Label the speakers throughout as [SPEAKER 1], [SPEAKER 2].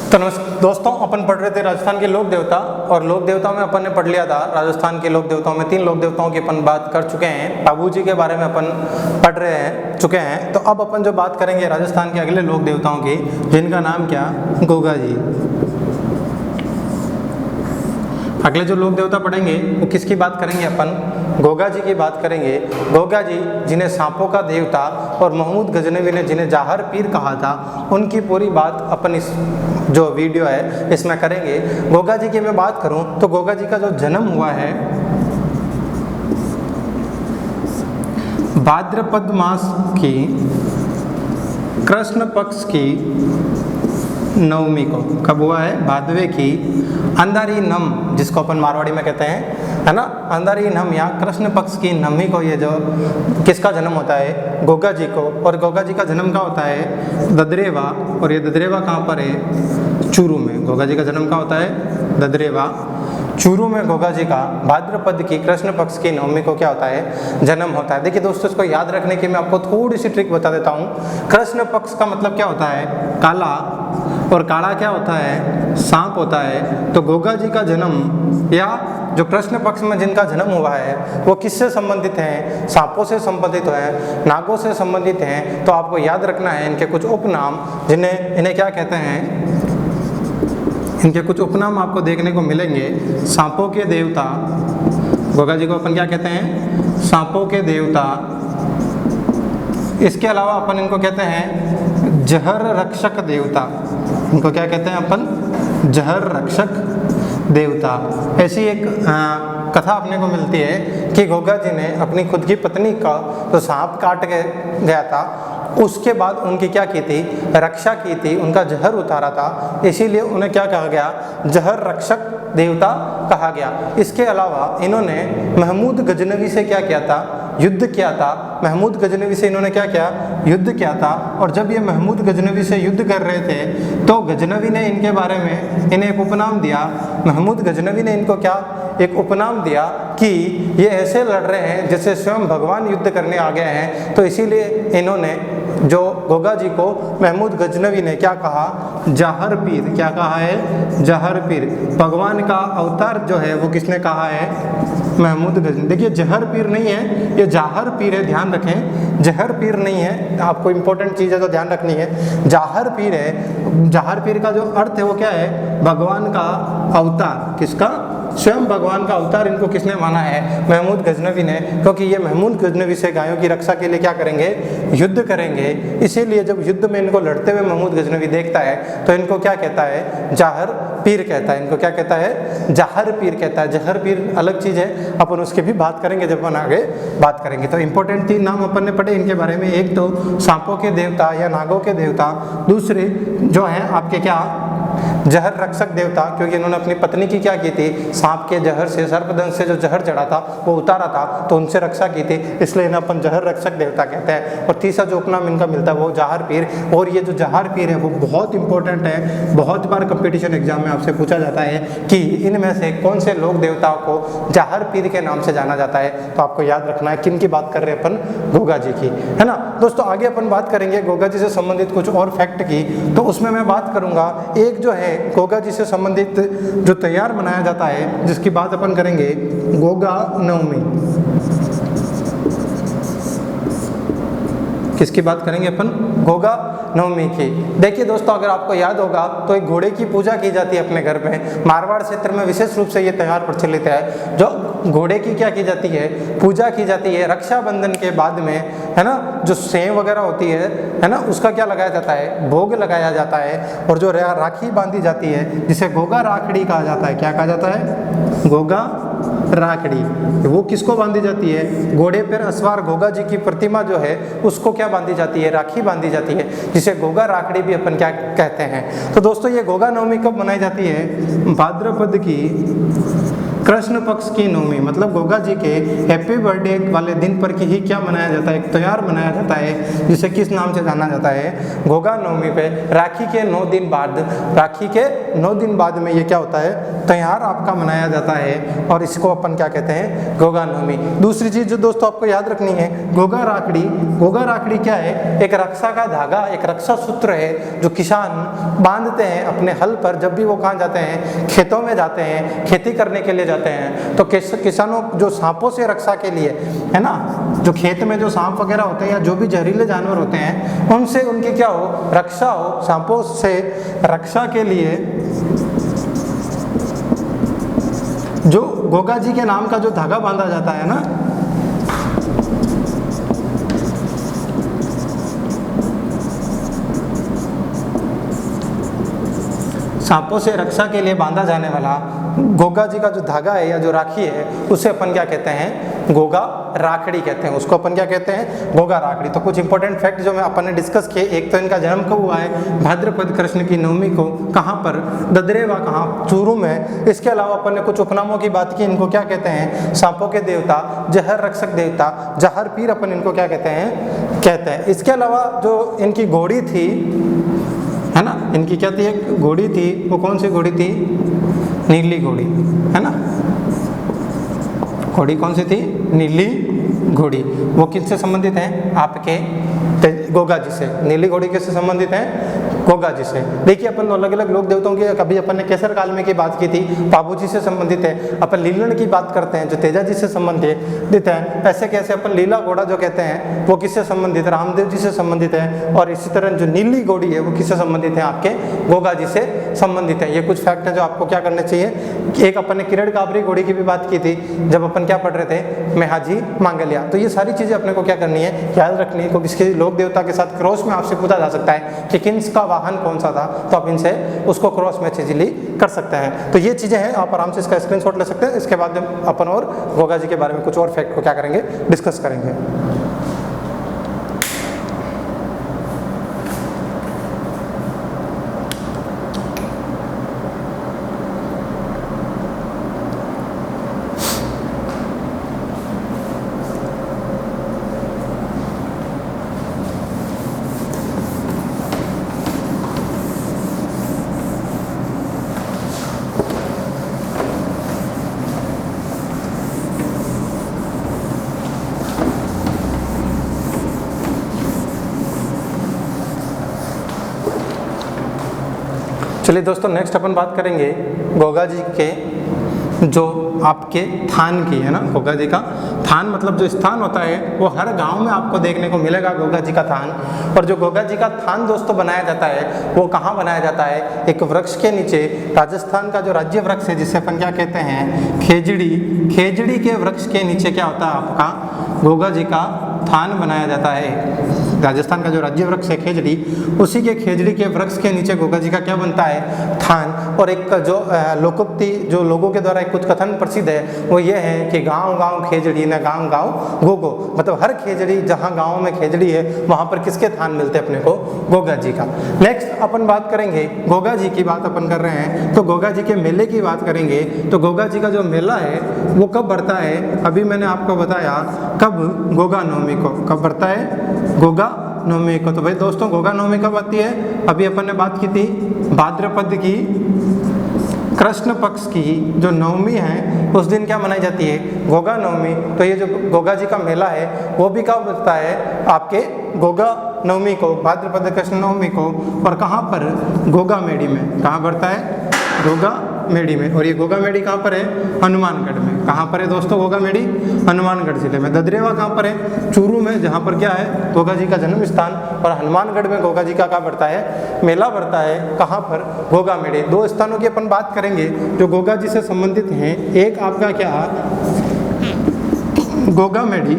[SPEAKER 1] तो नमस्कार दोस्तों, अपन पढ़ रहे थे राजस्थान के लोक देवता, और लोक देवताओं में अपन ने पढ़ लिया था राजस्थान के लोक देवताओं में 3 लोक देवताओं की अपन बात कर चुके हैं। बाबू जी के बारे में अपन पढ़ रहे हैं चुके हैं। तो अब अपन जो बात करेंगे राजस्थान के अगले लोक देवताओं की, जिनका नाम क्या, गोगा जी। अगले जो लोक देवता पढ़ेंगे वो किसकी बात करेंगे अपन, गोगा जी की बात करेंगे। गोगा जी जिन्हें सांपों का देवता और महमूद गजनवी ने जिन्हें जाहर पीर कहा था, उनकी पूरी बात अपन इस जो वीडियो है इसमें करेंगे। गोगा जी की मैं बात करूं तो गोगा जी का जो जन्म हुआ है भाद्रपद मास की कृष्ण पक्ष की नवमी को। कब हुआ है, भादवे की अंधारी नम, जिसको अपन मारवाड़ी में कहते हैं, है ना, अंधारी नम या कृष्ण पक्ष की नवमी को ये जो किसका जन्म होता है, गोगा जी को। और गोगा जी का जन्म कहाँ होता है, ददरेवा। और ये ददरेवा कहाँ पर है, चूरू में। गोगा जी का जन्म कहाँ होता है, ददरेवा, चूरू में गोगा जी का भाद्रपद की कृष्ण पक्ष की नवमी को क्या होता है, जन्म होता है। देखिए दोस्तों, इसको याद रखने की मैं आपको थोड़ी सी ट्रिक बता देता हूँ। कृष्ण पक्ष का मतलब क्या होता है, काला, और काला क्या होता है, सांप होता है। तो गोगा जी का जन्म या जो कृष्ण पक्ष में जिनका जन्म हुआ है वो किससे संबंधित हैं, सांपों से संबंधित हैं, नागों से संबंधित हैं। तो आपको याद रखना है इनके कुछ उपनाम, इन्हें क्या कहते हैं, इनके कुछ उपनाम आपको देखने को मिलेंगे। सांपों के देवता, गोगा जी को अपन क्या कहते हैं, सांपों के देवता। इसके अलावा अपन इनको कहते हैं जहर रक्षक देवता। इनको क्या कहते हैं अपन, जहर रक्षक देवता। ऐसी एक कथा अपने को मिलती है कि गोगा जी ने अपनी खुद की पत्नी का तो सांप काट के गया था, उसके बाद उनकी क्या की थी, रक्षा की थी, उनका जहर उतारा था, इसीलिए उन्हें क्या कहा गया, जहर रक्षक देवता कहा गया। इसके अलावा इन्होंने महमूद गजनवी से क्या किया था, युद्ध किया था। महमूद गजनवी से इन्होंने क्या किया, युद्ध किया था। और जब ये महमूद गजनवी से युद्ध कर रहे थे तो गजनवी ने इनके बारे में इन्हें एक उपनाम दिया। महमूद गजनवी ने इनको क्या, एक उपनाम दिया कि ये ऐसे लड़ रहे हैं जैसे स्वयं भगवान युद्ध करने आ गए हैं। तो इसीलिए इन्होंने जो गोगा जी को महमूद गजनवी ने क्या कहा, जाहर पीर। क्या कहा है, जाहर पीर। भगवान का अवतार जो है वो किसने कहा है, महमूद गजनवी। देखिए जहर पीर नहीं है, ये जाहर पीर है, ध्यान रखें, जहर पीर नहीं है। आपको इंपॉर्टेंट चीज़ है तो ध्यान रखनी है, जाहर पीर है। जाहर पीर का जो अर्थ है वो क्या है, भगवान का अवतार। किसका, स्वयं भगवान का अवतार इनको किसने माना है, महमूद गजनवी ने। क्योंकि ये महमूद गजनवी से गायों की रक्षा के लिए क्या करेंगे, युद्ध करेंगे। इसीलिए जब युद्ध में इनको लड़ते हुए महमूद गजनवी देखता है तो इनको क्या कहता है, जाहर पीर कहता है। इनको क्या कहता है, जाहर पीर कहता है। जहर पीर अलग चीज़ है, अपन उसकी भी बात करेंगे जब अपन आगे बात करेंगे। तो इंपॉर्टेंट 3 नाम अपन ने पढ़े इनके बारे में। एक तो सांपों के देवता या नागों के देवता, दूसरे जो है आपके क्या, जहर रक्षक देवता, क्योंकि इन्होंने अपनी पत्नी की क्या की थी, सांप के जहर से, सर्पदंश से जो जहर चढ़ा था वो उतारा था, तो उनसे रक्षा की थी, इसलिए इन्हें अपन जहर रक्षक देवता कहते हैं। और तीसरा जो उपनाम इनका मिलता है वो जाहर पीर। और ये जो जाहर पीर है वो बहुत इंपॉर्टेंट है, बहुत बार कंपटीशन एग्जाम में आपसे पूछा जाता है कि इनमें से कौन से लोक देवताओं को जाहर पीर के नाम से जाना जाता है। तो आपको याद रखना है किन की बात कर रहे हैं अपन, गोगा जी की, है ना। दोस्तों आगे अपन बात करेंगे गोगा जी से संबंधित कुछ और फैक्ट की। तो उसमें मैं बात करूंगा एक जो है गोगा जी से संबंधित जो त्योहार मनाया जाता है, जिसकी बात अपन करेंगे, गोगा नवमी। किसकी बात करेंगे अपन, गोगा नवमी की। देखिए दोस्तों, अगर आपको याद होगा तो एक घोड़े की पूजा की जाती है अपने घर में। मारवाड़ क्षेत्र में विशेष रूप से ये त्यौहार प्रचलित है, जो घोड़े की क्या की जाती है, पूजा की जाती है। रक्षाबंधन के बाद में, है ना, जो सेव वगैरह होती है ना, उसका क्या लगाया जाता है, भोग लगाया जाता है। और जो राखी बांधी जाती है जिसे गोगा राखड़ी कहा जाता है। क्या कहा जाता है, गोगा राखड़ी। वो किसको बांधी जाती है, घोड़े पर अस्वार गोगा जी की प्रतिमा जो है उसको क्या बांधी जाती है, राखी बांधी जाती है, जिसे गोगा राखड़ी भी अपन क्या कहते हैं। तो दोस्तों ये गोगा नवमी कब मनाई जाती है, भाद्रपद की कृष्ण पक्ष की नवमी, मतलब गोगा जी के हैप्पी बर्थडे वाले दिन पर ही क्या मनाया जाता है, एक त्योहार मनाया जाता है जिसे किस नाम से जाना जाता है, गोगा नवमी पे राखी के 9 दिन बाद, राखी के 9 दिन बाद में ये क्या होता है, त्योहार आपका मनाया जाता है और इसको अपन क्या कहते हैं, गोगा नवमी। दूसरी चीज जो दोस्तों आपको याद रखनी है, गोगा राखड़ी। गोगा राखड़ी क्या है, एक रक्षा का धागा, एक रक्षा सूत्र है जो किसान बांधते हैं अपने हल पर जब भी वो कहाँ जाते हैं, खेतों में जाते हैं, खेती करने के लिए जाते हैं। तो किसानों जो सांपों से रक्षा के लिए, है ना, जो खेत में जो सांप वगैरह होते हैं या जो भी जहरीले जानवर होते हैं उनसे उनकी क्या हो, रक्षा हो, सांपों से रक्षा के लिए जो गोगा जी के नाम का जो धागा बांधा जाता है ना, सांपों से रक्षा के लिए बांधा जाने वाला गोगा जी का जो धागा है या जो राखी है उसे अपन क्या कहते हैं, गोगा राखड़ी कहते हैं। उसको अपन क्या कहते हैं, गोगा राखड़ी। तो कुछ इंपॉर्टेंट फैक्ट जो मैं अपन ने डिस्कस किए, एक तो इनका जन्म कब हुआ है, भाद्रपद कृष्ण की नवमी को, कहाँ पर, ददरेवा कहाँ, चूरू में। इसके अलावा अपन ने कुछ उपनामों की बात की, इनको क्या कहते हैं, सांपों के देवता, जहर रक्षक देवता, जहर पीर अपन इनको क्या कहते हैं। इसके अलावा जो इनकी घोड़ी थी, है ना, इनकी क्या थी, एक घोड़ी थी, वो कौन सी घोड़ी थी, नीली घोड़ी, है ना, घोड़ी कौन सी थी, नीली घोड़ी। वो किससे संबंधित है, आपके गोगा जी से। नीली घोड़ी किससे संबंधित है, गोगा जी से। देखिए अपन अलग अलग लोक देवताओं की, कभी अपन ने केसर काल में की बात की थी, पाबू जी से संबंधित है। अपन लीलन की बात करते हैं जो तेजा जी से संबंधित है। ऐसे कैसे अपन लीला घोड़ा जो कहते हैं वो किससे संबंधित, रामदेव जी से संबंधित है। और इसी तरह जो नीली घोड़ी है वो किससे संबंधित है, आपके गोगा जी से संबंधित है। ये कुछ फैक्ट है जो आपको क्या करने चाहिए। एक अपन ने किरण काबरी घोड़ी की भी बात की थी जब अपन क्या पढ़ रहे थे, मेहाजी मांगलिया। तो ये सारी चीजें अपने को क्या करनी है, याद रखनी है, क्योंकि किसी लोक देवता के साथ क्रॉस में आपसे पूछा जा सकता है कि किसका वाहन कौन सा था, तो आप इनसे उसको क्रॉस में इजीली कर सकते हैं। तो ये चीजें हैं, आप आराम से इसका स्क्रीनशॉट ले सकते हैं। इसके बाद अपन और गोगा जी के बारे में कुछ और फैक्ट को क्या करेंगे, डिस्कस करेंगे। चलिए दोस्तों, नेक्स्ट अपन बात करेंगे गोगा जी के जो आपके थान की, है ना। गोगा जी का थान मतलब जो स्थान होता है वो हर गांव में आपको देखने को मिलेगा, गोगा जी का थान। और जो गोगा जी का थान दोस्तों बनाया जाता है वो कहाँ बनाया जाता है, एक वृक्ष के नीचे। राजस्थान का जो राज्य वृक्ष है जिसे अपन क्या कहते हैं, खेजड़ी, खेजड़ी के वृक्ष के नीचे क्या होता है, आपका गोगा जी का थान बनाया जाता है। राजस्थान का जो राज्य वृक्ष है खेजड़ी, उसी के खेजड़ी के वृक्ष के नीचे गोगा जी का क्या बनता है, थान। और एक जो लोकोक्ति जो लोगों के द्वारा एक कुछ कथन प्रसिद्ध है वो ये है कि गांव गांव खेजड़ी न गांव गांव गोगो, मतलब हर खेजड़ी, जहां गांव में खेजड़ी है वहां पर किसके थान मिलते हैं अपने को, गोगा जी का। नेक्स्ट अपन बात करेंगे, गोगा जी की बात अपन कर रहे हैं तो गोगा जी के मेले की बात करेंगे। तो गोगा जी का जो मेला है वो कब बढ़ता है, अभी मैंने आपको बताया कब, गोगा नवमी को। कब बढ़ता है, गोगा नवमी को। तो भाई दोस्तों, गोगा नवमी कब आती है, अभी अपन ने बात की थी भाद्रपद की कृष्ण पक्ष की जो नवमी है उस दिन क्या मनाई जाती है, गोगा नवमी। तो ये जो गोगा जी का मेला है वो भी कब बढ़ता है, आपके गोगा नवमी को, भाद्रपद कृष्ण नवमी को। और कहाँ पर, गोगा मेड़ी में। कहाँ बढ़ता है, गोगा मेड़ी में। और ये गोगा मेड़ी कहाँ पर है, हनुमानगढ़ में। कहाँ पर है दोस्तों गोगा मेड़ी, हनुमानगढ़ जिले में। ददरेवा कहाँ पर है, चूरू में, जहाँ पर क्या है, गोगा जी का जन्म स्थान। और हनुमानगढ़ में गोगा जी का क्या बढ़ता है, मेला बढ़ता है। कहाँ पर, गोगा मेड़ी। दो स्थानों की अपन बात करेंगे जो गोगा जी से संबंधित हैं। एक आपका क्या, गोगा मेड़ी,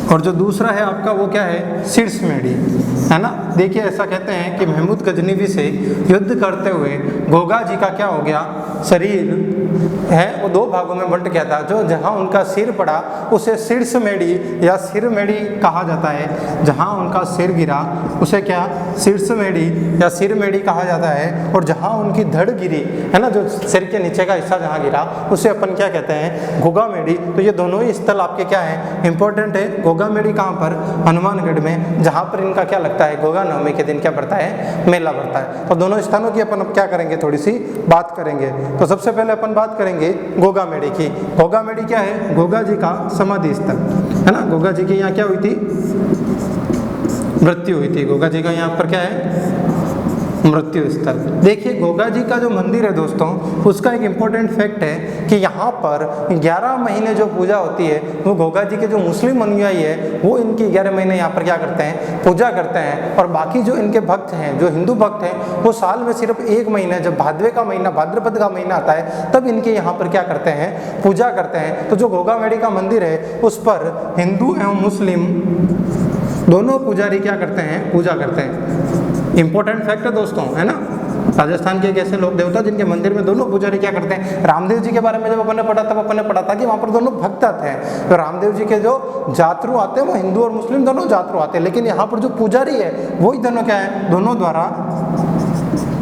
[SPEAKER 1] और जो दूसरा है आपका वो क्या है, शीर्ष मेड़ी, है ना। देखिए ऐसा कहते हैं कि महमूद गजनवी से युद्ध करते हुए गोगा जी का क्या हो गया, शरीर है वो दो भागों में बंट गया था। जो जहाँ उनका सिर पड़ा उसे शीर्षमेढ़ी या सिरमेढ़ी कहा जाता है। जहाँ उनका सिर गिरा उसे क्या शीर्षमेढ़ी या सिरमेढ़ी कहा जाता है। और जहाँ उनकी धड़ गिरी है ना, जो सिर के नीचे का हिस्सा जहाँ गिरा उसे अपन क्या कहते हैं, गोगामेढ़ी। तो ये दोनों ही स्थल आपके क्या है, इंपॉर्टेंट है। गोगामेढ़ी कहाँ पर, हनुमानगढ़ में, जहाँ पर इनका क्या लगता है, गोगा नवमी के दिन क्या पड़ता है, मेला पड़ता है। तो दोनों स्थानों की अपन अब क्या करेंगे, थोड़ी सी बात करेंगे। तो सबसे पहले अपन बात करेंगे गोगामेढ़ी की। गोगामेढ़ी क्या है, गोगा जी का समाधि स्थल है ना। गोगा जी की यहाँ क्या हुई थी, मृत्यु हुई थी। गोगा जी का यहाँ पर क्या है, मृत्यु स्थल। देखिए गोगा जी का जो मंदिर है दोस्तों, उसका एक इम्पोर्टेंट फैक्ट है कि यहाँ पर 11 महीने जो पूजा होती है वो गोगा जी के जो मुस्लिम अनुयायी है वो इनकी 11 महीने यहाँ पर क्या करते हैं, पूजा करते हैं। और बाकी जो इनके भक्त हैं, जो हिंदू भक्त हैं, वो साल में सिर्फ एक महीना, जब भादवे का महीना, भाद्रपद का महीना आता है, तब इनके यहाँ पर क्या करते हैं, पूजा करते हैं। तो जो गोगामेढ़ी का मंदिर है उस पर हिंदू एवं मुस्लिम दोनों पुजारी क्या करते हैं, पूजा करते हैं। इंपॉर्टेंट फैक्ट है दोस्तों, है ना। राजस्थान के एक ऐसे लोक देवता जिनके मंदिर में दोनों पुजारी क्या करते हैं। रामदेव जी के बारे में जब अपन ने पढ़ा तब अपन ने पढ़ा था कि वहाँ पर दोनों भक्त आते हैं। तो रामदेव जी के जो जातरू आते हैं वो हिंदू और मुस्लिम दोनों जातरू आते हैं, लेकिन यहाँ पर जो पुजारी है वही दोनों क्या है, दोनों द्वारा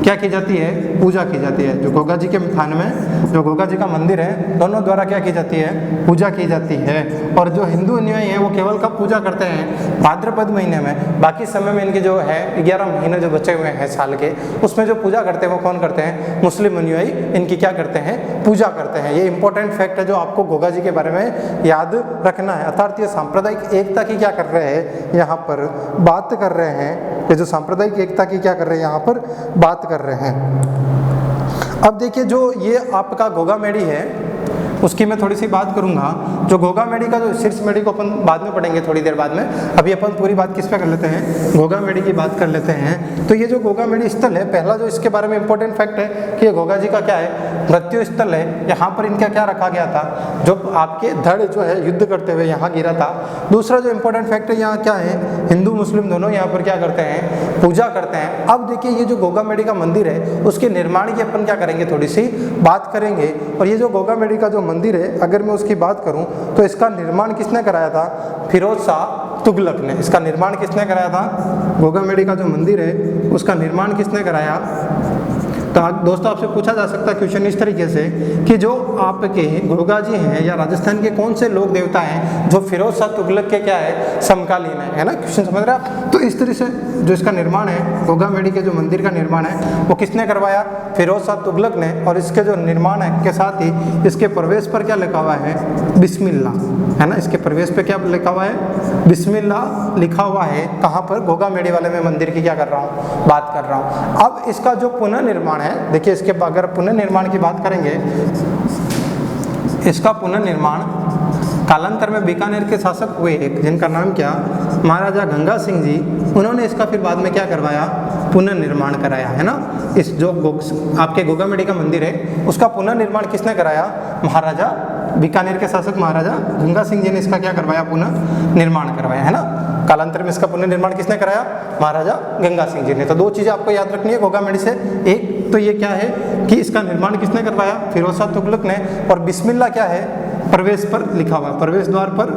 [SPEAKER 1] क्या की जाती है, पूजा की जाती है। जो गोगा जी के स्थान में जो गोगा जी का मंदिर है, दोनों द्वारा क्या की जाती है, पूजा की जाती है। और जो हिंदू अनुयायी हैं वो केवल कब पूजा करते हैं, भाद्रपद महीने में। बाकी समय में इनके जो है 11 महीने जो बचे हुए हैं साल के, उसमें जो पूजा करते हैं वो कौन करते हैं, मुस्लिम अनुयायी इनकी क्या करते हैं, पूजा करते हैं। ये इंपॉर्टेंट फैक्ट है जो आपको गोगा जी के बारे में याद रखना है। अर्थात ये सांप्रदायिक एकता की क्या कर रहे हैं, यहाँ पर बात कर रहे हैं। ये जो सांप्रदायिक एकता की क्या कर रहे हैं, यहाँ पर बात कर रहे हैं। अब देखिए जो ये आपका गोगामेढ़ी है उसकी मैं थोड़ी सी बात करूंगा। जो गोगामेढ़ी का जो शीर्षमेढ़ी को अपन बाद में पढ़ेंगे थोड़ी देर बाद में, अभी अपन पूरी बात किस पे कर लेते हैं, गोगामेढ़ी की बात कर लेते हैं। तो ये जो गोगामेढ़ी स्थल है, पहला जो इसके बारे में इंपॉर्टेंट फैक्ट है कि ये गोगा जी का क्या है, मृत्यु स्थल है। यहाँ पर इनका क्या रखा गया था, जो आपके धड़ जो है युद्ध करते हुए यहाँ गिरा था। दूसरा जो इंपॉर्टेंट फैक्ट है, यहाँ क्या है, हिंदू मुस्लिम दोनों यहाँ पर क्या करते हैं, पूजा करते हैं। अब देखिए ये जो गोगामेढ़ी का मंदिर है उसके निर्माण की अपन क्या करेंगे, थोड़ी सी बात करेंगे। और ये जो गोगामेढ़ी का जो मंदिर है, अगर मैं उसकी बात करूं तो इसका निर्माण किसने कराया था, फिरोज शाह तुगलक ने। इसका निर्माण किसने कराया था, गोगामेढ़ी का जो मंदिर है उसका निर्माण किसने कराया। तो दोस्तों आपसे पूछा जा सकता है क्वेश्चन इस तरीके से कि जो आपके गोगा जी हैं या राजस्थान के कौन से लोक देवता हैं जो फिरोज शाह तुगलक के क्या है, समकालीन है ना। क्वेश्चन समझ रहे आप। तो इस तरह से जो इसका निर्माण है, गोगामेढ़ी के जो मंदिर का निर्माण है वो किसने करवाया, फिरोज शाह तुगलक ने। और इसके जो निर्माण है के साथ ही इसके प्रवेश पर क्या लिखा हुआ है, बिस्मिल्लाह, है ना। इसके प्रवेश पे क्या लिखा हुआ है, बिस्मिल्लाह लिखा हुआ है। कहाँ पर, गोगामेढ़ी वाले में मंदिर की क्या कर रहा हूँ, बात कर रहा हूँ। अब इसका जो पुनर्निर्माण है, देखिए इसके अगर पुनर्निर्माण की बात करेंगे, इसका पुनर्निर्माण कालांतर में बीकानेर के शासक हुए एक, जिनका नाम क्या, महाराजा गंगा सिंह जी, उन्होंने इसका फिर बाद में क्या करवाया, पुनर्निर्माण कराया, है ना। इस जो आपके गोगामेढ़ी का मंदिर है उसका पुनर्निर्माण किसने कराया, महाराजा बीकानेर के शासक महाराजा गंगा सिंह जी ने इसका क्या करवाया, पुनर्निर्माण करवाया, है ना। कालांतर में इसका पुनर्निर्माण किसने कराया, महाराजा गंगा सिंह जी ने। तो दो चीज़ें आपको याद रखनी है गोगामेढ़ी से। एक तो ये क्या है कि इसका निर्माण किसने करवाया, फिरोज शाह तुगलक ने। और बिस्मिल्लाह क्या है, प्रवेश पर लिखा हुआ है, प्रवेश द्वार पर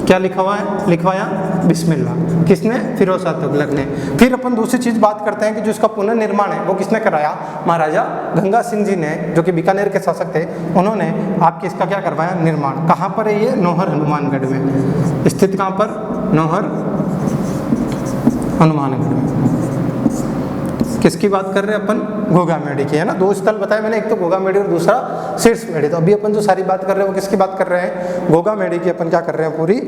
[SPEAKER 1] क्या लिखा हुआ है, लिखवाया बिस्मिल्लाह, किसने, फिरोज शाह तुगलक ने। फिर अपन दूसरी चीज़ बात करते हैं कि जो इसका पुनर्निर्माण है वो किसने कराया, महाराजा गंगा सिंह जी ने, जो कि बीकानेर के शासक थे। उन्होंने आपके इसका क्या करवाया, निर्माण। कहाँ पर है ये, नौहर हनुमानगढ़ में स्थित। कहाँ पर, नौहर हनुमानगढ़ में। किसकी बात कर रहे हैं अपन, गोगामेढ़ी की, है ना। दो स्थल बताए मैंने, एक तो गोगामेढ़ी और दूसरा शीर्षमेढ़ी। तो अभी अपन जो सारी बात कर रहे हैं वो किसकी बात कर रहे हैं, गोगामेढ़ी की अपन क्या कर रहे हैं, पूरी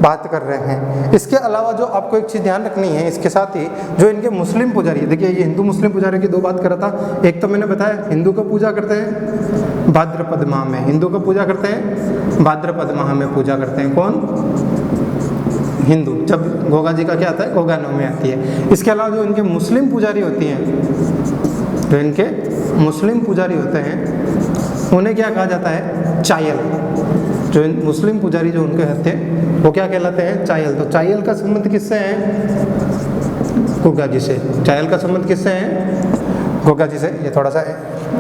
[SPEAKER 1] बात कर रहे हैं। इसके अलावा जो आपको एक चीज़ ध्यान रखनी है, इसके साथ ही जो इनके मुस्लिम पुजारी, देखिए ये हिंदू मुस्लिम पुजारी की दो बात कर रहा था। एक तो मैंने बताया हिंदू को पूजा करते हैं भाद्रपद माह में, हिंदू को पूजा करते हैं भाद्रपद माह में पूजा करते हैं, कौन, हिंदू। जब गोगा जी का क्या आता है, गोगा नवमी आती है। इसके अलावा जो इनके मुस्लिम पुजारी होती हैं, जो इनके मुस्लिम पुजारी होते हैं उन्हें क्या कहा जाता है, चायल। जो मुस्लिम पुजारी जो उनके होते हैं वो क्या कहलाते हैं, चायल। तो चायल का संबंध किससे है, गोगा जी से। चायल का संबंध किससे है, गोगा जी से। ये थोड़ा सा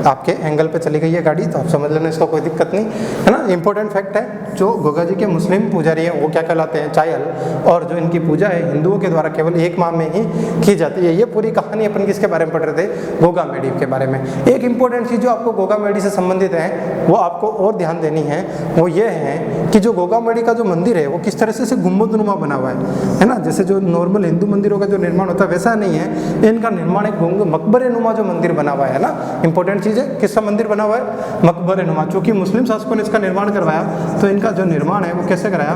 [SPEAKER 1] आपके एंगल पे चली गई है गाड़ी, तो आप समझ लेना, इसका कोई दिक्कत नहीं है ना। इंपॉर्टेंट फैक्ट है, जो गोगा जी के मुस्लिम पुजारी हैं वो क्या कहलाते हैं, चायल, और जो इनकी पूजा है हिंदुओं के द्वारा केवल 1 माह में ही की जाती है। ये पूरी कहानी अपन किसके बारे में पढ़ रहे थे, गोगा मेडी के बारे में। एक इंपॉर्टेंट चीज़ जो आपको गोगा मेडी से संबंधित है वो आपको और ध्यान देनी है, वो ये है कि जो गोगा मेडी का जो मंदिर है वो किस तरह से गुंबदनुमा बना हुआ है ना। जैसे जो नॉर्मल हिंदू मंदिरों का जो निर्माण होता है वैसा नहीं है, इनका निर्माण एक मकबरे नुमा जो मंदिर बना हुआ है ना। इंपॉर्टेंट चीज़ है, किसका मंदिर बना हुआ है, मकबरे नुमा। चूंकि मुस्लिम शासकों ने इसका निर्माण करवाया तो इनका जो निर्माण है वो कैसे कराया,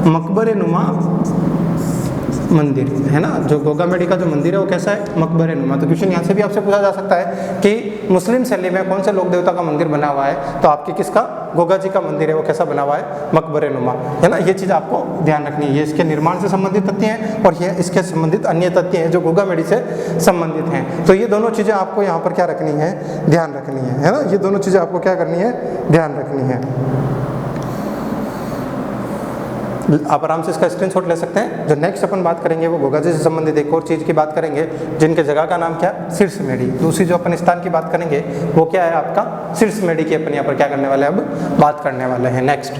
[SPEAKER 1] मकबरे नुमा मंदिर है ना। जो गोगा मेडी का जो मंदिर है वो कैसा है, मकबरे नुमा। तो क्वेश्चन यहाँ से भी आपसे पूछा जा सकता है कि मुस्लिम शैली में कौन से लोक देवता का मंदिर बना हुआ है, तो आपके किसका, गोगा जी का मंदिर है वो कैसा बना हुआ है, मकबरे नुमा, है ना। ये चीज़ आपको ध्यान रखनी है। ये इसके निर्माण से संबंधित तथ्य हैं और ये इसके संबंधित अन्य तथ्य हैं जो गोगा मेडी से संबंधित हैं। तो ये दोनों चीज़ें आपको यहाँ पर क्या रखनी है, ध्यान रखनी है ना। ये दोनों चीज़ें आपको क्या करनी है, ध्यान रखनी है। आप आराम से इसका स्क्रीनशॉट ले सकते हैं। जो नेक्स्ट अपन बात करेंगे वो गोगा जी से संबंधित एक और चीज़ की बात करेंगे, जिनके जगह का नाम क्या है, शीर्ष मेडी। दूसरी जो अपन स्थान की बात करेंगे वो क्या है, आपका शीर्ष मेडी की अपन यहाँ पर क्या करने वाले हैं, अब बात करने वाले हैं नेक्स्ट,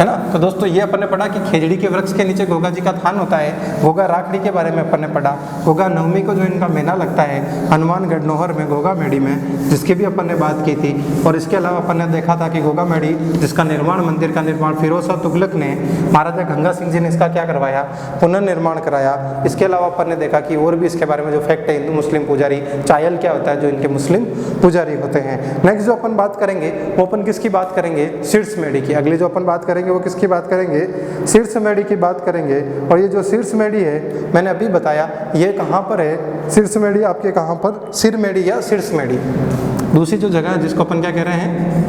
[SPEAKER 1] है ना। तो दोस्तों ये अपन ने पढ़ा कि खेजड़ी के वृक्ष के नीचे गोगा जी का थान होता है। गोगा राखड़ी के बारे में अपन ने पढ़ा। गोगा नवमी को जो इनका मेला लगता है हनुमानगढ़ नौहर में, गोगा मेडी में, जिसकी भी अपन ने बात की थी। और इसके अलावा अपन ने देखा था कि गोगा मेडी जिसका निर्माण, मंदिर का निर्माण फिरोज शाह तुगलक ने, महाराजा गंगा सिंह जी ने इसका क्या करवाया, पुनर्निर्माण कराया। इसके अलावा अपन ने देखा कि और भी इसके बारे में जो फैक्ट है, हिंदू मुस्लिम पुजारी, चायल क्या होता है, जो इनके मुस्लिम पुजारी होते हैं। नेक्स्ट जो अपन बात करेंगे वो अपन किसकी बात करेंगे, शीर्ष मेडी की। अगली जो अपन बात करेंगे वो किसकी बात करेंगे, शीर्ष मेडी की बात करेंगे। और ये जो शीर्ष मेडी है मैंने अभी बताया ये कहाँ पर है, शीर्ष मेडी आपके कहाँ पर, सिर मेडी या शीर्ष मेडी। दूसरी जो जगह है जिसको अपन क्या कह रहे हैं,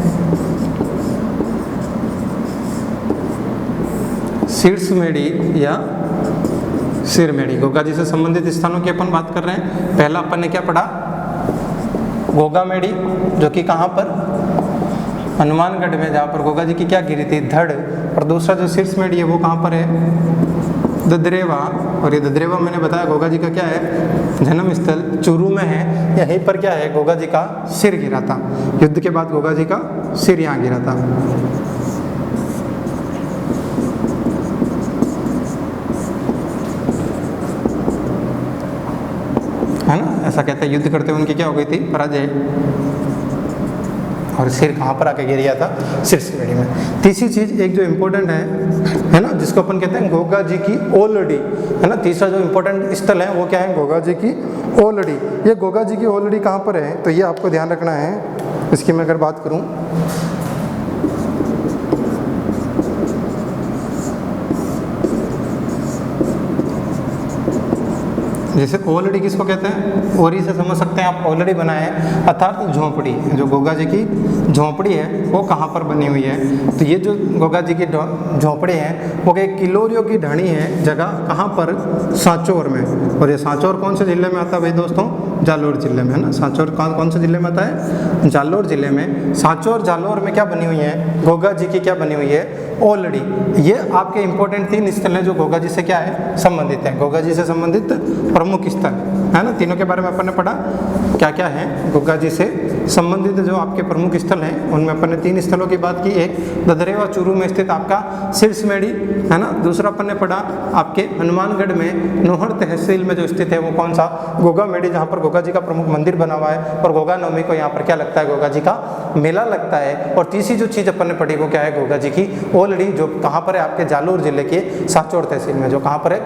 [SPEAKER 1] शीर्ष मेडी या सिर मेडी। गोगा जी से संबंधित स्थानों की अपन बात कर रहे हैं। पहला अपन ने क्या पढ़ा, गोगा मेडी, जो कि कहाँ पर, हनुमानगढ़ में, जहाँ पर गोगा जी की क्या गिरी थी, धड़। और दूसरा जो शीर्ष मेडी है वो कहाँ पर है, ददरेवा। और ये ददरेवा मैंने बताया गोगा जी का क्या है, जन्म स्थल चूरू में है। यहीं पर क्या है, गोगा जी का सिर गिरा था। युद्ध के बाद गोगा जी का सिर यहाँ गिरा था, है ना। ऐसा कहते हैं युद्ध करते हुए उनकी क्या हो गई थी, पराजय। और सिर कहाँ पर आके गिर गया था, शीर्ष मेडी में। तीसरी चीज़ एक जो इम्पोर्टेंट है ना, जिसको अपन कहते हैं गोगा जी की ओलड़ी, है ना। तीसरा जो इम्पोर्टेंट स्थल है वो क्या है, गोगा जी की ओलड़ी। ये गोगा जी की ओलड़ी कहाँ पर है, तो ये आपको ध्यान रखना है। इसकी मैं अगर बात करूँ, जैसे ओलड़ी किसको कहते हैं, ओरी से समझ सकते हैं आप, ओलड़ी बनाए हैं अर्थात झोंपड़ी। जो गोगा जी की झोंपड़ी है वो कहाँ पर बनी हुई है, तो ये जो गोगा जी की झोंपड़ी है वो एक किलोरियों की ढाणी है, जगह कहाँ पर, सांचौर में। और ये सांचौर कौन से जिले में आता है भाई दोस्तों, जालोर जिले में, है ना। सांचौर कौन से जिले में आता है, जालोर जिले में। सांचौर जालोर में क्या बनी हुई है, गोगा जी की क्या बनी हुई है, ओलड़ी। ये आपके इंपॉर्टेंट 3 स्थल हैं जो गोगा जी से क्या है, संबंधित है। गोगा जी से संबंधित प्रमुख स्थल, है ना। तीनों के बारे में अपन ने पढ़ा क्या क्या है गोगा जी से संबंधित जो आपके प्रमुख स्थल हैं, उनमें अपन ने 3 स्थलों की बात की। एक ददरेवा चूरू में स्थित आपका शीर्ष मेडी, है ना। दूसरा अपन ने पढ़ा आपके हनुमानगढ़ में नौहर तहसील में जो स्थित है वो कौन सा, गोगा मेडी, जहाँ पर गोगा जी का प्रमुख मंदिर बना हुआ है। और गोगा नवमी को यहाँ पर क्या लगता है, गोगा जी का मेला लगता है। और तीसरी जो चीज़ अपन ने पढ़ी वो क्या है, गोगा जी की ओलड़ी, जो कहाँ पर है, आपके जालोर जिले के सांचौर तहसील में। जो कहाँ पर है,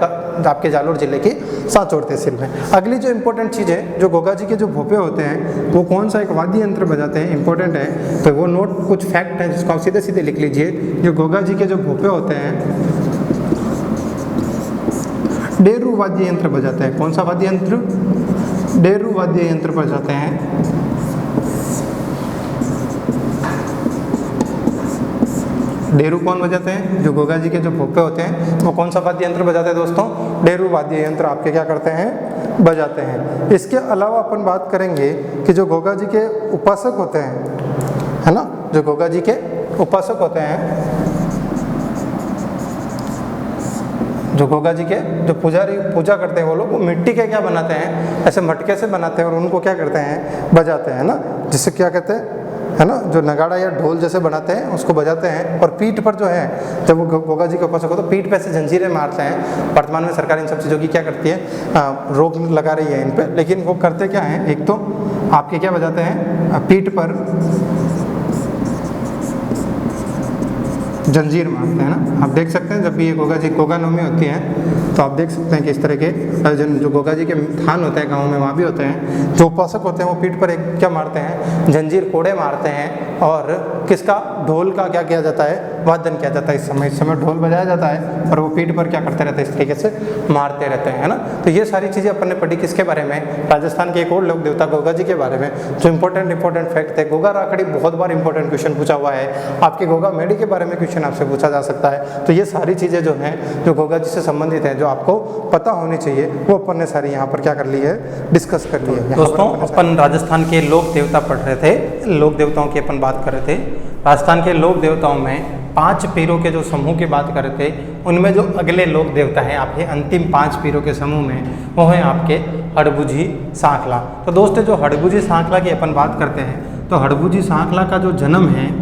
[SPEAKER 1] आपके जालोर जिले के सांचौर तहसील में। अगली जो इंपॉर्टेंट चीज़ है, जो गोगा जी के जो भोपे होते हैं वो कौन सा एक वाद्य यंत्र बजाते हैं, इंपॉर्टेंट है। तो वो नोट कुछ फैक्ट है जिसको आप सीधे सीधे लिख लीजिए। जो गोगा जी के जो भोपे होते हैं डेरू वाद्य यंत्र बजाते हैं। कौन सा वाद्य यंत्र, डेरू वाद्य यंत्र बजाते हैं। डेरू कौन बजाते हैं, जो गोगा जी के जो भोपे होते हैं वो कौन सा वाद्य यंत्र बजाते हैं दोस्तों, डेरू वाद्य यंत्र आपके क्या करते हैं, बजाते हैं। इसके अलावा अपन बात करेंगे कि जो गोगा जी के उपासक होते हैं, है ना, जो गोगा जी के उपासक होते हैं जो गोगा जी के जो पुजारी पूजा करते हैं वो लोग वो मिट्टी के क्या बनाते हैं, ऐसे मटके से बनाते हैं और उनको क्या करते हैं, बजाते हैं ना, जिससे क्या कहते हैं, है ना, जो नगाड़ा या ढोल जैसे बनाते हैं उसको बजाते हैं। और पीठ पर जो है, जब वो गोगा जी के उपासक हो तो पीठ पे से जंजीरें मारते हैं। वर्तमान में सरकार इन सब चीज़ों की क्या करती है, रोक लगा रही है इन पे, लेकिन वो करते क्या हैं, एक तो आपके क्या बजाते हैं, पीठ पर जंजीर मारते हैं ना। आप देख सकते हैं जब भी ये गोगा जी गोगा नवमी होती है तो आप देख सकते हैं कि इस तरह के जो गोगा जी के थान होते हैं गाँव में वहाँ भी होते हैं, जो उपासक होते हैं वो पीठ पर एक क्या मारते हैं, जंजीर कोड़े मारते हैं। और किसका, ढोल का क्या किया जाता है, वादन किया जाता है। इस समय ढोल बजाया जाता है और वो पीठ पर क्या करते रहते हैं, इस तरीके से मारते रहते हैं, है ना। तो ये सारी चीज़ें अपन ने पढ़ी किसके बारे में, राजस्थान के एक और लोक देवता गोगा जी के बारे में। जो इंपॉर्टेंट फैक्ट थे, गोगा राखड़ी बहुत बार इंपॉर्टेंट क्वेश्चन पूछा हुआ है। आपके गोगा मेडी के बारे में क्वेश्चन आपसे पूछा जा सकता है। तो ये सारी चीज़ें जो हैं जो गोगा जी से संबंधित हैं, जो आपको पता होनी चाहिए, वो अपन ने सारी यहाँ पर क्या कर ली है, डिस्कस कर ली है। दोस्तों अपन राजस्थान के लोक देवता पढ़ रहे थे, लोक देवताओं की अपन बात कर रहे थे। राजस्थान के लोक देवताओं में 5 पीरों के जो समूह की बात कर रहे थे, उनमें जो अगले लोक देवता हैं आपके अंतिम 5 पीरों के समूह में, वो हैं आपके हड़बुझी सांखला। तो दोस्तों जो हड़बुझी सांखला की अपन बात करते हैं, तो हड़बुझी सांखला का जो जन्म है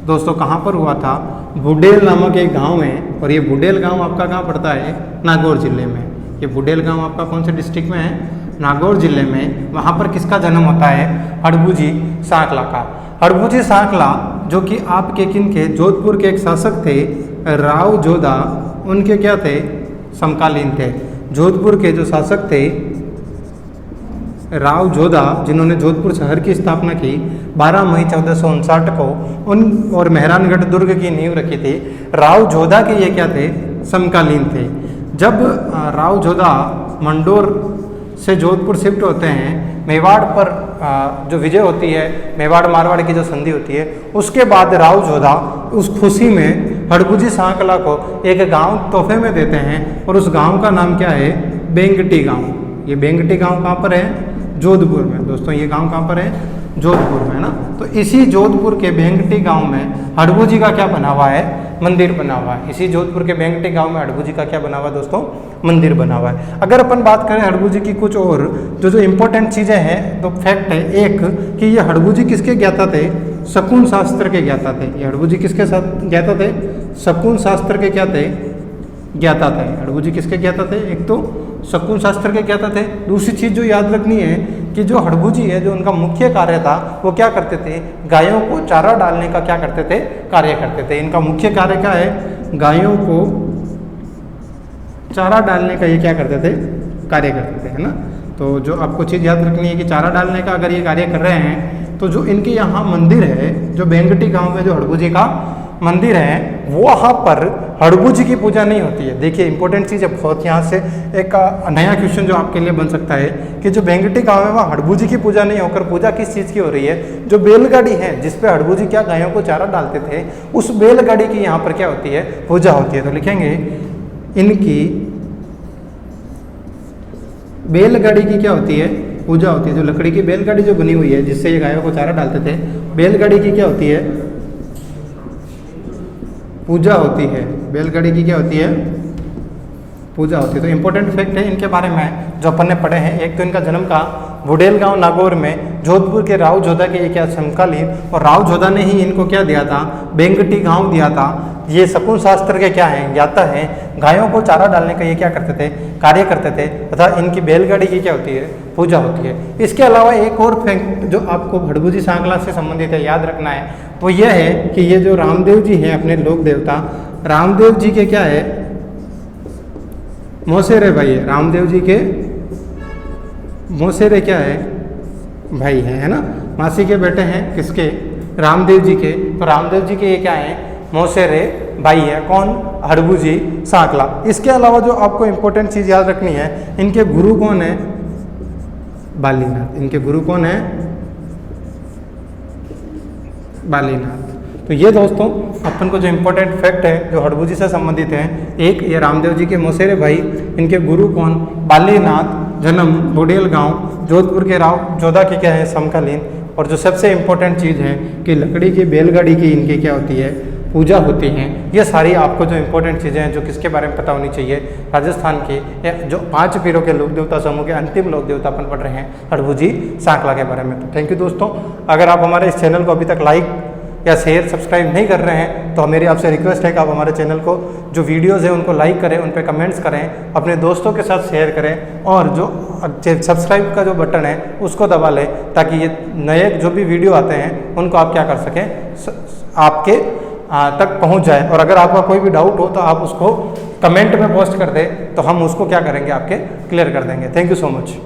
[SPEAKER 1] दोस्तों कहाँ पर हुआ था, बुडेल नामक एक गांव में। और ये बुडेल गांव आपका कहाँ पड़ता है, नागौर जिले में। ये बुडेल गांव आपका कौन से डिस्ट्रिक्ट में है, नागौर जिले में। वहाँ पर किसका जन्म होता है, हड़बुझी सांखला का। हड़बुझी सांखला जो कि आपके किन के, जोधपुर के एक शासक थे राव जोधा, उनके क्या थे, समकालीन थे। जोधपुर के जो शासक थे राव जोधा, जिन्होंने जोधपुर शहर की स्थापना की 12 मई 1459 को, उन और मेहरानगढ़ दुर्ग की नींव रखी थी। राव जोधा के ये क्या थे, समकालीन थे। जब राव जोधा मंडोर से जोधपुर शिफ्ट होते हैं, मेवाड़ पर जो विजय होती है, मेवाड़ मारवाड़ की जो संधि होती है, उसके बाद राव जोधा उस खुशी में हड़बुझी सांखला को एक गांव तोहफे में देते हैं। और उस गांव का नाम क्या है, बेंगटी गांव। ये बेंगटी गांव कहाँ पर है, जोधपुर में। दोस्तों ये गांव कहाँ पर है, जोधपुर में, ना। तो इसी जोधपुर के बेंगटी गांव में हड़बुझी का क्या बना हुआ है, मंदिर बना हुआ है। इसी जोधपुर के बेंगटी गांव में हड़बुझी का क्या बना हुआ है दोस्तों, मंदिर बना हुआ है। अगर अपन बात करें हड़बुझी की कुछ और जो इंपॉर्टेंट चीज़ें हैं, तो फैक्ट है एक कि ये हड़बुझी किसके ज्ञाता थे, शकुन शास्त्र के ज्ञाता थे। ये हड़बुझी किसके साथ ज्ञाता थे, शकुन शास्त्र के क्या थे, ज्ञाता थे। हड़बुझी किसके ज्ञाता थे, एक तो शकुन शास्त्र के ज्ञाता थे। दूसरी चीज़ जो याद रखनी है कि जो हड़बुझी है, जो उनका मुख्य कार्य था, वो क्या करते थे, गायों को चारा डालने का क्या करते थे, कार्य करते थे। इनका मुख्य कार्य क्या है, गायों को चारा डालने का ये क्या करते थे, कार्य करते थे, है ना। तो जो आपको चीज़ याद रखनी है कि चारा डालने का अगर ये कार्य कर रहे हैं, तो जो इनके यहाँ मंदिर है, जो बेंगटी गांव में जो हड़बुझी का मंदिर है, वहाँ पर हड़बुझी की पूजा नहीं होती है। देखिए इंपॉर्टेंट चीज़ है बहुत, यहाँ से एक नया क्वेश्चन जो आपके लिए बन सकता है कि जो बेंगटी गांव है वहाँ हड़बुझी की पूजा नहीं होकर पूजा किस चीज़ की हो रही है, जो बैलगाड़ी है जिसपे हड़बुझी क्या गायों को चारा डालते थे, उस बैलगाड़ी की यहाँ पर क्या होती है, पूजा होती है। तो लिखेंगे इनकी बैलगाड़ी की क्या होती है, पूजा होती है। जो लकड़ी की बैलगाड़ी जो बनी हुई है जिससे ये गायों को चारा डालते थे, बैलगाड़ी की क्या होती है, पूजा होती है। बैलगाड़ी की क्या होती है, पूजा होती है। तो इंपॉर्टेंट फैक्ट है इनके बारे में जो अपन ने पढ़े हैं। एक तो इनका जन्म का बुडेल गांव नागौर में, जोधपुर के राव जोधा के ये क्या समकालीन, और राव जोधा ने ही इनको क्या दिया था, बेंगटी गांव दिया था। ये शकुन शास्त्र के क्या हैं, ज्ञाता हैं। गायों को चारा डालने का ये क्या करते थे, कार्य करते थे, तथा इनकी बैलगाड़ी की क्या होती है, पूजा होती है। इसके अलावा एक और फैक्ट जो आपको हड़बुझी सांखला से संबंधित है, याद रखना है, वो यह है कि ये जो रामदेव जी हैं अपने लोक देवता, रामदेव जी के क्या है, मौसेरे भाई है। रामदेव जी के मौसेरे क्या है, भाई है ना। मासी के बेटे हैं किसके, रामदेव जी के। तो रामदेव जी के ये क्या है, मौसेरे भाई है। कौन, हड़बुझी सांखला। इसके अलावा जो आपको इंपॉर्टेंट चीज़ याद रखनी है, इनके गुरु कौन है, बालीनाथ। इनके गुरु कौन है, बालीनाथ। तो ये दोस्तों अपन को जो इम्पोर्टेंट फैक्ट है जो हड़बुझी से संबंधित है, एक ये रामदेव जी के मौसेरे भाई, इनके गुरु कौन, बालीनाथ, जन्म बुडेल गांव, जोधपुर के राव जोधा के क्या है, समकालीन। और जो सबसे इम्पोर्टेंट चीज़ है कि लकड़ी की बैलगाड़ी की इनकी क्या होती है, पूजा होती हैं। ये सारी आपको जो इंपॉर्टेंट चीज़ें हैं जो किसके बारे में पता होनी चाहिए, राजस्थान के जो 5 पीरों के लोक देवता समूह के अंतिम लोक देवता अपन पढ़ रहे हैं हड़बूजी सांकला के बारे में। तो थैंक यू दोस्तों। अगर आप हमारे इस चैनल को अभी तक लाइक या शेयर सब्सक्राइब नहीं कर रहे हैं तो मेरी आपसे रिक्वेस्ट है कि आप हमारे चैनल को जो वीडियोज़ हैं उनको लाइक करें, उन पर कमेंट्स करें, अपने दोस्तों के साथ शेयर करें और जो सब्सक्राइब का जो बटन है उसको दबा लें ताकि ये नए जो भी वीडियो आते हैं उनको आप क्या कर सकें, आपके तक पहुंच जाए। और अगर आपका कोई भी डाउट हो तो आप उसको कमेंट में पोस्ट कर दें तो हम उसको क्या करेंगे, आपके क्लियर कर देंगे। Thank you so much.